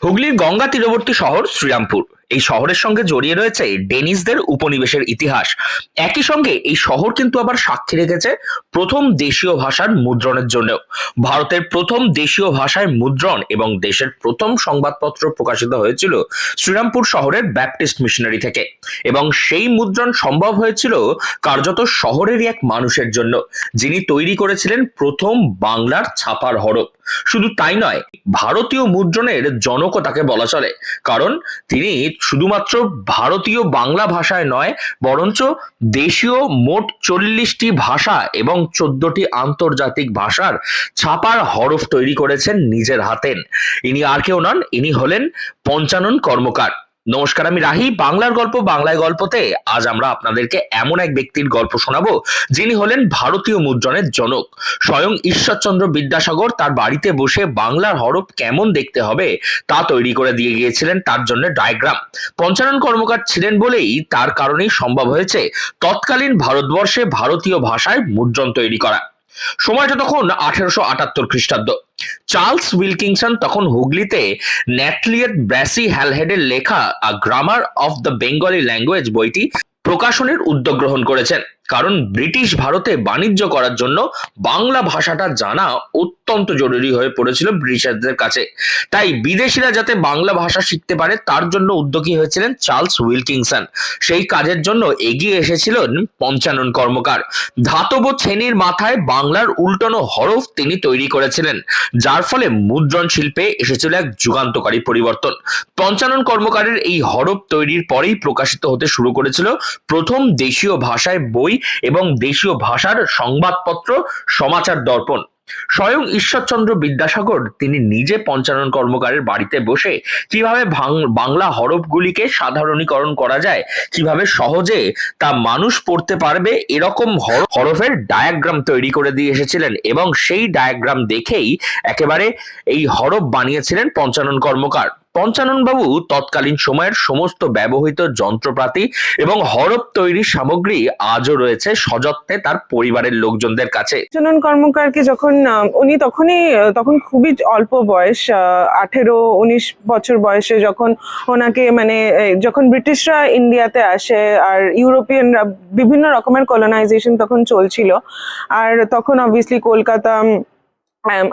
হুগলির গঙ্গা তীরবর্তী শহর শ্রীরামপুর। এই শহরের সঙ্গে জড়িয়ে রয়েছে ডেনিসদের উপনিবেশের ইতিহাস। একই সঙ্গে এই শহর কিন্তু আবার সাক্ষী রেখেছে প্রথম দেশীয় ভাষার মুদ্রণের জন্যও। ভারতের প্রথম দেশীয় ভাষায় মুদ্রণ এবং দেশের প্রথম সংবাদপত্র প্রকাশিত হয়েছিল শ্রীরামপুর শহরের ব্যাপটিস্ট মিশনারি থেকে, এবং সেই মুদ্রণ সম্ভব হয়েছিল কার্যত শহরেরই এক মানুষের জন্য, যিনি তৈরি করেছিলেন প্রথম বাংলার ছাপার হরফ। শুধু তাই নয়, ভারতীয় মুদ্রণের জনকও তাকে বলা চলে, কারণ তিনি শুধুমাত্র ভারতীয় বাংলা ভাষায় নয়, বরঞ্চ দেশীয় মোট 40টি ভাষা এবং 14টি আন্তর্জাতিক ভাষার ছাপার হরফ তৈরি করেছেন নিজের হাতেন। ইনি আর কেউ নন, ইনি হলেন পঞ্চানন কর্মকার। নমস্কার, আমি রাহি। বাংলার গল্প বাংলায় গল্পতে আজ আমরা আপনাদেরকে এমন এক ব্যক্তির গল্প শোনাবো যিনি হলেন ভারতীয় মুদ্রণের জনক। স্বয়ং ঈশ্বরচন্দ্র বিদ্যাসাগর তার বাড়িতে বসে বাংলার হরফ কেমন দেখতে হবে তা তৈরি করে দিয়ে গিয়েছিলেন, তার জন্য ডায়াগ্রাম। পঞ্চানন কর্মকার ছিলেন বলেই তার কারণেই সম্ভব হয়েছে তৎকালীন ভারতবর্ষে ভারতীয় ভাষায় মুদ্রণ তৈরি করা। সময়টা তখন 1878 খ্রিস্টাব্দ। চার্লস উইলকিনসন তখন হুগলিতে ন্যাথলিয়েট ব্র্যাসি হ্যালহেডের লেখা a grammar of the Bengali language বইটি প্রকাশনের উদ্যোগ গ্রহণ করেছেন, কারণ ব্রিটিশ ভারতে বাণিজ্য করার জন্য বাংলা ভাষাটা জানা অত্যন্ত জরুরি হয়ে পড়েছিল ব্রিটিশারদের কাছে। তাই বিদেশিরা যাতে বাংলা ভাষা শিখতে পারে তার জন্য উদ্যোগী হয়েছিলেন চার্লস উইলকিনসন। সেই কাজের জন্য এগিয়ে এসেছিলেন পঞ্চানন কর্মকার। ধাতব শ্রেণীর মাথায় বাংলার উল্টানো হরফ তিনি তৈরি করেছিলেন, যার ফলে মুদ্রণ শিল্পে এসেছিল এক যুগান্তকারী পরিবর্তন। পঞ্চানন কর্মকারের এই হরফ তৈরির পরেই প্রকাশিত হতে শুরু করেছিল প্রথম দেশীয় ভাষায় বই এবং দেশীয় ভাষার সংবাদপত্র সমাচার দর্পণ। স্বয়ং ঈশ্বরচন্দ্র বিদ্যাসাগর তিনি নিজে পঞ্চানন কর্মকারের বাড়িতে বসে কিভাবে বাংলা হরফগুলিকে সাধারণীকরণ করা যায়, কিভাবে সহজে তা মানুষ পড়তে পারবে এরকম হরফের ডায়াগ্রাম তৈরি করে দিয়ে এসেছিলেন, এবং সেই ডায়াগ্রাম দেখেই একেবারে এই হরফ বানিয়েছিলেন পঞ্চানন কর্মকার। পঞ্চানন বাবু তৎকালীন সময়ের সমস্ত ব্যবহৃত যন্ত্রপাতি এবং হরফ তৈরির সামগ্রী আজও রয়েছে সযত্নে তার পরিবারের লোকজনদের কাছে। পঞ্চানন কর্মকারকে যখন উনি তখন খুবই অল্প বয়স, 18-19 বছর বয়সে যখন ওনাকে যখন ব্রিটিশরা ইন্ডিয়াতে আসে আর ইউরোপিয়ানরা বিভিন্ন রকমের কলোনাইজেশন তখন চলছিল, আর তখন অবভিয়াসলি কলকাতা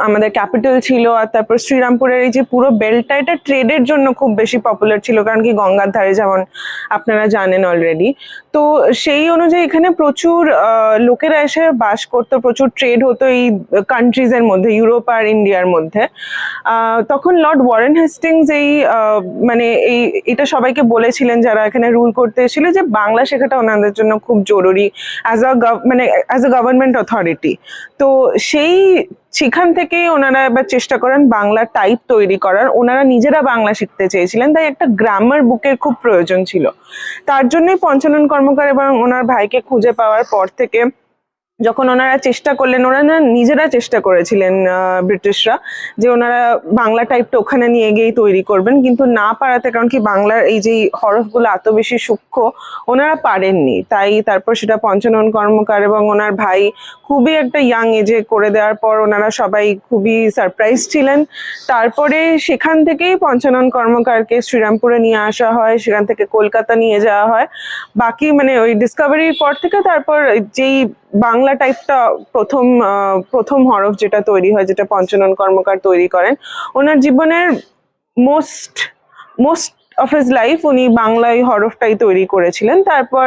আমাদের ক্যাপিটাল ছিল, আর তারপর শ্রীরামপুরের এই যে পুরো বেল্টটা এটা ট্রেডের জন্য খুব বেশি পপুলার ছিল, কারণ কি গঙ্গার ধারে, যেমন আপনারা জানেন অলরেডি। তো সেই অনুযায়ী এখানে প্রচুর লোকেরা এসে বাস করতো, প্রচুর ট্রেড হতো এই কান্ট্রিজের মধ্যে, ইউরোপ আর ইন্ডিয়ার মধ্যে। তখন লর্ড ওয়ারেন হেস্টিংস এটা সবাইকে বলেছিলেন যারা এখানে রুল করতে এসেছিল, যে বাংলা শেখাটা ওনাদের জন্য খুব জরুরি অ্যাজ আ গভর্নমেন্ট অথরিটি। তো সেখান থেকেই ওনারা এবার চেষ্টা করেন বাংলা টাইপ তৈরি করার। ওনারা নিজেরা বাংলা শিখতে চেয়েছিলেন, তাই একটা গ্রামার বুকের খুব প্রয়োজন ছিল। তার জন্যই পঞ্চানন কর্মকার এবং ওনার ভাইকে খুঁজে পাওয়ার পর থেকে যখন ওনারা চেষ্টা করলেন, ওনারা নিজেরা চেষ্টা করেছিলেন ব্রিটিশরা, যে ওনারা বাংলা টাইপটা ওখানে নিয়ে গিয়েই তৈরি করবেন, কিন্তু না পারাতে, কারণ কি বাংলার এই যে হরফগুলো এত বেশি সূক্ষ্ম, ওনারা পারেননি। তাই তারপর সেটা পঞ্চানন কর্মকার এবং ওনার ভাই খুবই একটা ইয়াং এজে করে দেওয়ার পর ওনারা সবাই খুবই সারপ্রাইজ ছিলেন। তারপরে সেখান থেকেই পঞ্চানন কর্মকারকে শ্রীরামপুরে নিয়ে আসা হয়, সেখান থেকে কলকাতা নিয়ে যাওয়া হয়। বাকি ওই ডিসকভারির পর থেকে তারপর যেই বাংলা টাইপটা প্রথম হরফ যেটা তৈরি হয়, যেটা পঞ্চানন কর্মকার তৈরি করেন, ওনার জীবনের মোস্ট অফ হিজ লাইফ উনি বাংলায় হরফটাই তৈরি করেছিলেন। তারপর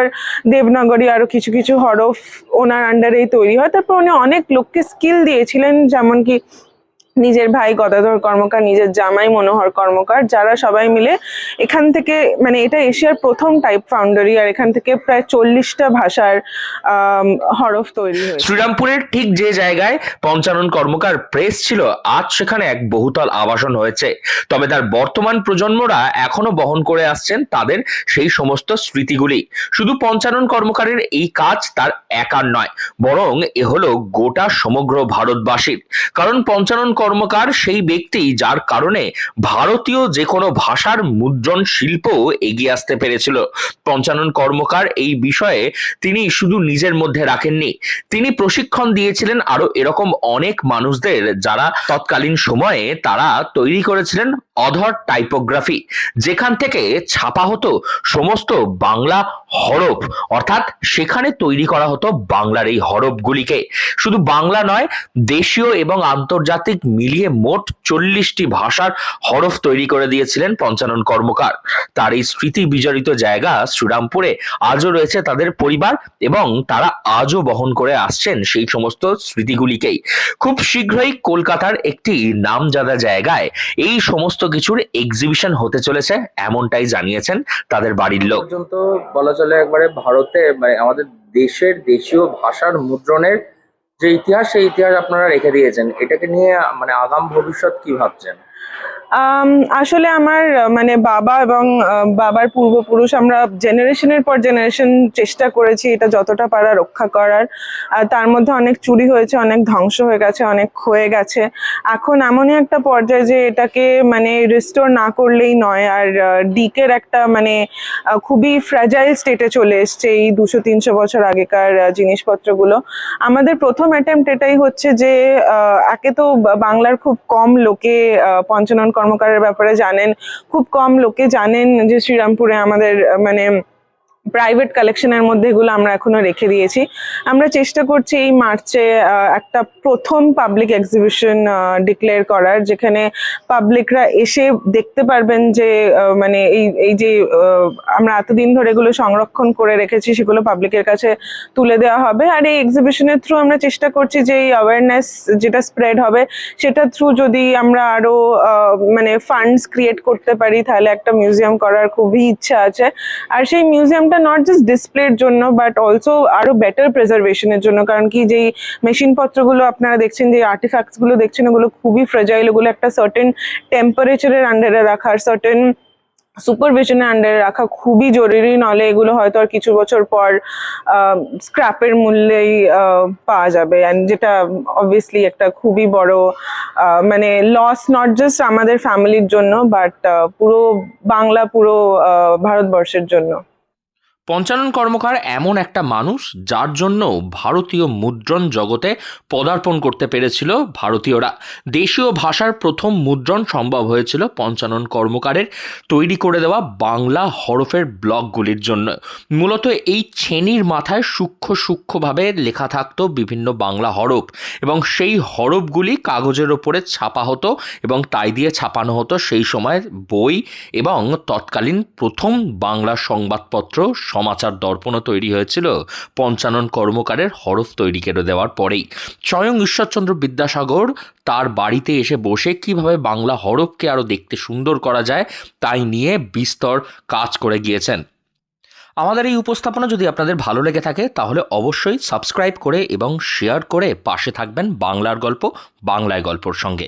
দেবনাগরী আরো কিছু কিছু হরফ ওনার আন্ডারেই তৈরি হয়। তারপর উনি অনেক লোককে স্কিল দিয়েছিলেন, যেমন কি নিজের ভাই গদাধর কর্মকার, নিজের জামাই মনোহর কর্মকার, যারা সবাই মিলে এখান থেকে এটা এশিয়ার প্রথম টাইপ ফাউন্ডারি, আর এখান থেকে প্রায় 40টা ভাষার হরফ তৈরি হয়েছে। শ্রীরামপুরের ঠিক যে জায়গায় পঞ্চানন কর্মকার প্রেস ছিল, আজ সেখানে এক বহুতল আবাসন হয়েছে। তবে তার বর্তমান প্রজন্মরা এখনো বহন করে আসছেন তাদের সেই সমস্ত স্মৃতিগুলি। শুধু পঞ্চানন কর্মকারের এই কাজ তার একার নয়, বরং এ হলো গোটা সমগ্র ভারতবাসীর। কারণ পঞ্চানন কর্মকার সেই ব্যক্তি যার কারণে ভারতীয় যে কোনো ভাষার মুদ্রণ মুদ্রণ শিল্প এগিয়ে আসতে পেরেছিল। পঞ্চানন কর্মকার এই বিষয়ে তিনি শুধু নিজের মধ্যে রাখেননি, তিনি প্রশিক্ষণ দিয়েছিলেন আরো এরকম অনেক মানুষদের, যারা তৎকালীন সময়ে তারা তৈরি করেছিলেন অধর টাইপোগ্রাফি, যেখান থেকে ছাপা হতো সমস্ত বাংলা হরফ, অর্থাৎ সেখানে তৈরি করা হতো বাংলার এই হরফগুলিকে। শুধু বাংলা নয়, দেশীয় এবং আন্তর্জাতিক মিলিয়ে মোট 40টি ভাষার হরফ তৈরি করে দিয়েছিলেন পঞ্চানন কর্মকার। তার এই স্মৃতি বিজড়িত জায়গা শ্রীরামপুরে আজও রয়েছে তাদের পরিবার, এবং তারা আজও বহন করে আসছেন সেই সমস্ত স্মৃতিগুলিকেই। খুব শীঘ্রই কলকাতার একটি নামজাদা জায়গায় এই সমস্ত কিছুর এক্সিবিশন হতে চলেছে, এমনটাই জানিয়েছেন তাদের বাড়ির লোক। পর্যন্ত বলা চলে একবারে ভারতে মানে আমাদের দেশের দেশীয় ভাষার মুদ্রণের যে ইতিহাস, সেই ইতিহাস আপনারা রেখে দিয়েছেন। এটাকে নিয়ে মানে আগাম ভবিষ্যৎ কি ভাবছেন? আসলে আমার মানে বাবা এবং বাবার পূর্বপুরুষ, আমরা জেনারেশনের পর জেনারেশন চেষ্টা করেছি এটা যতটা পারা রক্ষা করার। তার মধ্যে অনেক চুরি হয়েছে, অনেক ধ্বংস হয়ে গেছে, অনেক ক্ষয়ে গেছে। এখন এমনই একটা পর্যায়ে যে এটাকে মানে রিস্টোর না করলেই নয়। আর ডিকের একটা মানে খুবই ফ্র্যাজাইল স্টেটে চলে এসছে এই 200-300 বছর আগেকার জিনিসপত্রগুলো। আমাদের প্রথম অ্যাটেম্প্ট এটাই হচ্ছে যে একে তো বাংলার খুব কম লোকে পঞ্চানন কর্মকারের ব্যাপারে জানেন, খুব কম লোকে জানেন যে শ্রীরামপুরে আমাদের মানে প্রাইভেট কালেকশনের মধ্যে এগুলো আমরা এখনো রেখে দিয়েছি। আমরা চেষ্টা করছি এই মার্চে একটা প্রথম পাবলিক এক্সিবিশন ডিক্লেয়ার করার, যেখানে পাবলিকরা এসে দেখতে পারবেন যে মানে এই যে আমরা এতদিন ধরে এগুলো সংরক্ষণ করে রেখেছি সেগুলো পাবলিকের কাছে তুলে দেওয়া হবে। আর এই এক্সিবিশনের থ্রু আমরা চেষ্টা করছি যে এই অ্যাওয়ারনেস যেটা স্প্রেড হবে সেটার থ্রু যদি আমরা আরো মানে ফান্ডস ক্রিয়েট করতে পারি, তাহলে একটা মিউজিয়াম করার খুবই ইচ্ছা আছে। আর সেই মিউজিয়ামটা নট জাস্ট ডিসপ্লের জন্য বাট অলসো আরো বেটার প্রিজার্ভেশনের জন্য। কারণ কি যেই মেশিনপত্রগুলো আপনারা দেখছেন, যে আর্টিফ্যাক্টস গুলো দেখছেন, ওগুলো খুবই ফ্রেজাইল। ওগুলো একটা সার্টেন টেম্পারেচারের আন্ডারে রাখার, সার্টেন সুপারভিশনের আন্ডারে রাখা খুবই জরুরি, নলে এগুলো হয়তো আর কিছু বছর পর স্ক্র্যাপের মূল্যেই পাওয়া যাবে। অ্যান্ড যেটা অবভিয়াসলি একটা খুবই বড় মানে লস, নট জাস্ট আমাদের ফ্যামিলির জন্য বাট পুরো বাংলা, পুরো ভারতবর্ষের জন্য। পঞ্চানন কর্মকার এমন একটা মানুষ যার জন্য ভারতীয় মুদ্রণ জগতে পদার্পণ করতে পেরেছিল ভারতীয়রা। দেশীয় ভাষার প্রথম মুদ্রণ সম্ভব হয়েছিল পঞ্চানন কর্মকারের তৈরি করে দেওয়া বাংলা হরফের ব্লকগুলির জন্য। মূলত এই ছেনির মাথায় সূক্ষ্মভাবে লেখা থাকতো বিভিন্ন বাংলা হরফ, এবং সেই হরফগুলি কাগজের ওপরে ছাপা হতো, এবং তাই দিয়ে ছাপানো হতো সেই সময়ের বই, এবং তৎকালীন প্রথম বাংলা সংবাদপত্র সমাচার দর্পণও তৈরি হয়েছিল পঞ্চানন কর্মকারের হরফ তৈরি করে দেওয়ার পরেই। স্বয়ং ঈশ্বরচন্দ্র বিদ্যাসাগর তার বাড়িতে এসে বসে কিভাবে বাংলা হরফকে আরও দেখতে সুন্দর করা যায় তাই নিয়ে বিস্তর কাজ করে গিয়েছেন। আমাদের এই উপস্থাপনা যদি আপনাদের ভালো লেগে থাকে তাহলে অবশ্যই সাবস্ক্রাইব করে এবং শেয়ার করে পাশে থাকবেন বাংলার গল্প, বাংলায় গল্পর সঙ্গে।